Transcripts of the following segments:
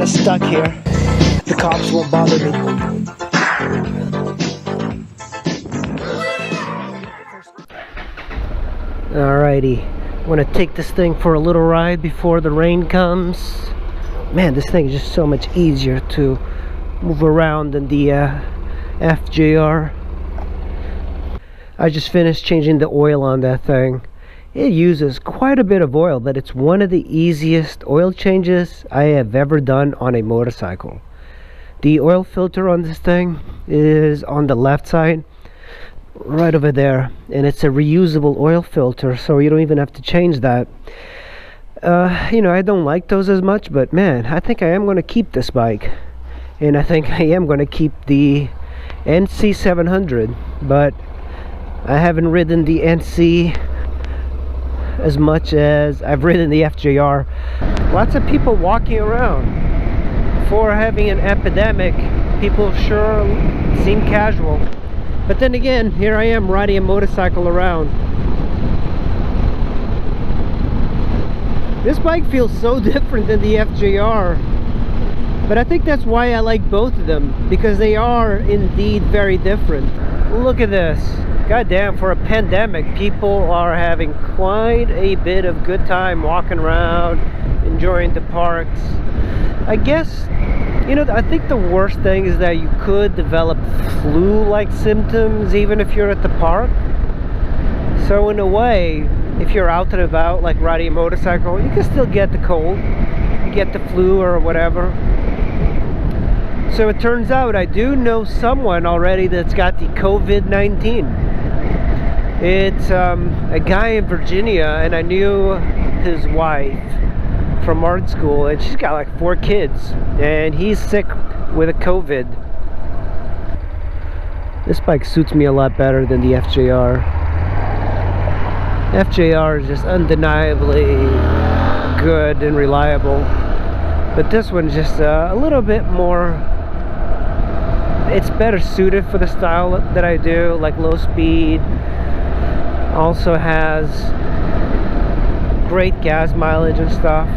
stuck here. The cops won't bother me. Alrighty, I'm gonna take this thing for a little ride before the rain comes. Man, this thing is just so much easier to move around than the FJR. I just finished changing the oil on that thing. It uses quite a bit of oil, but it's one of the easiest oil changes I have ever done on a motorcycle. The oil filter on this thing is on the left side, right over there, and it's a reusable oil filter, so you don't even have to change that. You know, I don't like those as much, but man, I think I am going to keep this bike, and I think I am going to keep the NC700, but I haven't ridden the NC as much as I've ridden the FJR. Lots of people walking around. Before having an epidemic, people sure seem casual. But then again, here I am riding a motorcycle around. This bike feels so different than the FJR. But I think that's why I like both of them, because they are indeed very different. Look at this. Goddamn, for a pandemic, people are having quite a bit of good time walking around, enjoying the parks. I guess, you know, I think the worst thing is that you could develop flu-like symptoms even if you're at the park. So in a way, if you're out and about, like riding a motorcycle, you can still get the cold, you get the flu or whatever. So it turns out I do know someone already that's got the COVID-19. It's a guy in Virginia, and I knew his wife from art school, and she's got like 4 kids, and he's sick with a COVID. This bike suits me a lot better than the FJR. FJR is just undeniably good and reliable, but this one's just a little bit more, it's better suited for the style that I do, like low speed. Also has great gas mileage and stuff.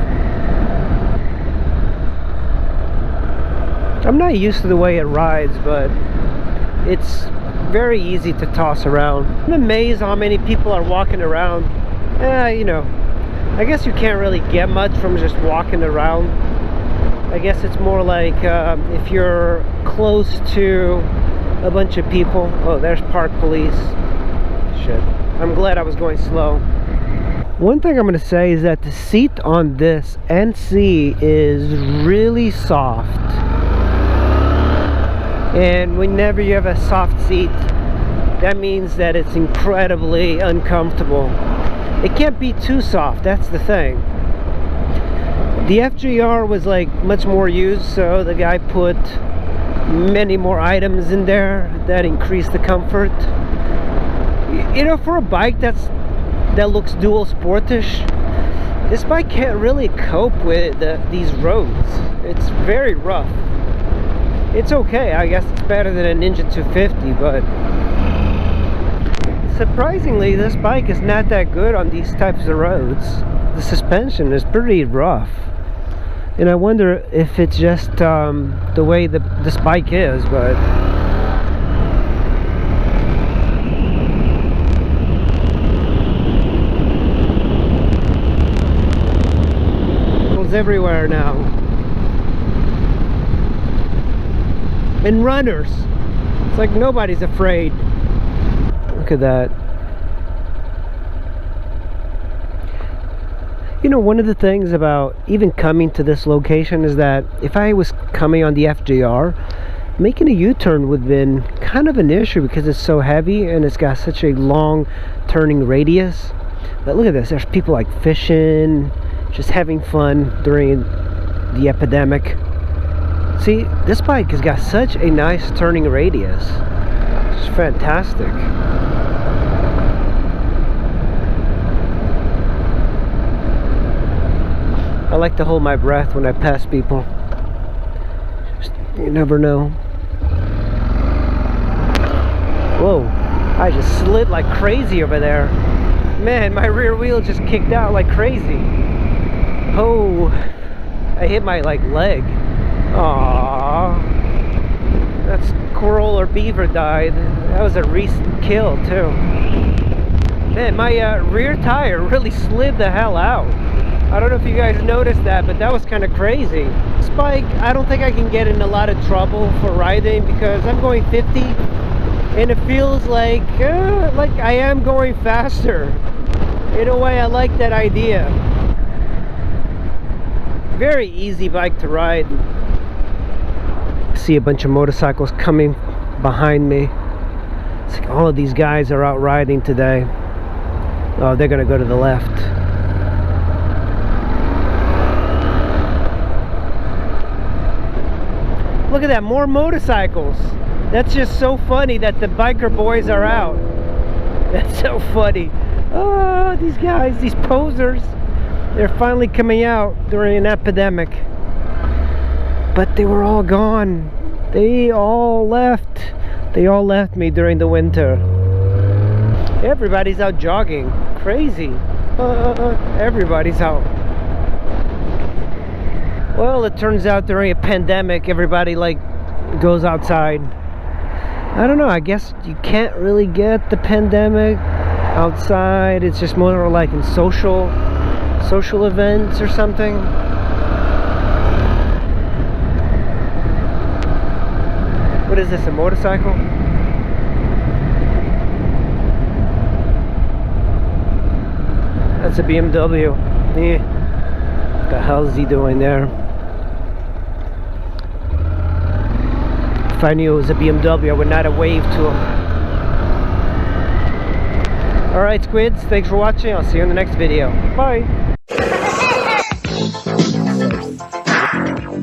I'm not used to the way it rides, but it's very easy to toss around. I'm amazed how many people are walking around. You know, I guess you can't really get much from just walking around. I guess it's more like if you're close to a bunch of people. Oh, there's park police. Shit. I'm glad I was going slow. One thing I'm going to say is that the seat on this NC is really soft. And whenever you have a soft seat, that means that it's incredibly uncomfortable. It can't be too soft, that's the thing. The FJR was like much more used, so the guy put many more items in there that increased the comfort. You know, for a bike that looks dual sportish, this bike can't really cope with these roads. It's very rough. It's okay, I guess it's better than a Ninja 250, but surprisingly this bike is not that good on these types of roads. The suspension is pretty rough, and I wonder if it's just the way this bike is, but everywhere now. And runners. It's like nobody's afraid. Look at that. You know, one of the things about even coming to this location is that if I was coming on the FJR, making a U-turn would have been kind of an issue because it's so heavy and it's got such a long turning radius. But look at this, there's people like fishing, just having fun during the epidemic. See, this bike has got such a nice turning radius. It's fantastic. I like to hold my breath when I pass people. Just, you never know. Whoa, I just slid like crazy over there. Man, my rear wheel just kicked out like crazy. Oh, I hit my leg. Aww. That squirrel or beaver died. That was a recent kill too. Man, my rear tire really slid the hell out. I don't know if you guys noticed that, but that was kind of crazy. This bike, I don't think I can get in a lot of trouble for riding because I'm going 50 and it feels like I am going faster. In a way, I like that idea. Very easy bike to ride. See a bunch of motorcycles coming behind me. It's like all of these guys are out riding today. Oh, they're gonna go to the left. Look at that, more motorcycles. That's just so funny that the biker boys are out. That's so funny. Oh, these guys, these posers, they're finally coming out during an epidemic. But they were all gone. They all left. They all left me during the winter. Everybody's out jogging. Crazy. Everybody's out. Well, it turns out during a pandemic, everybody like goes outside. I don't know, I guess you can't really get the pandemic outside. It's just more like in social events or something. What is this, a motorcycle? That's a BMW. Yeah. What the hell is he doing there? If I knew it was a BMW, I would not have waved to him. Alright, squids, thanks for watching. I'll see you in the next video. Bye!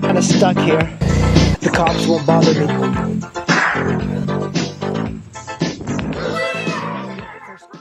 Kinda stuck here. The cops won't bother me.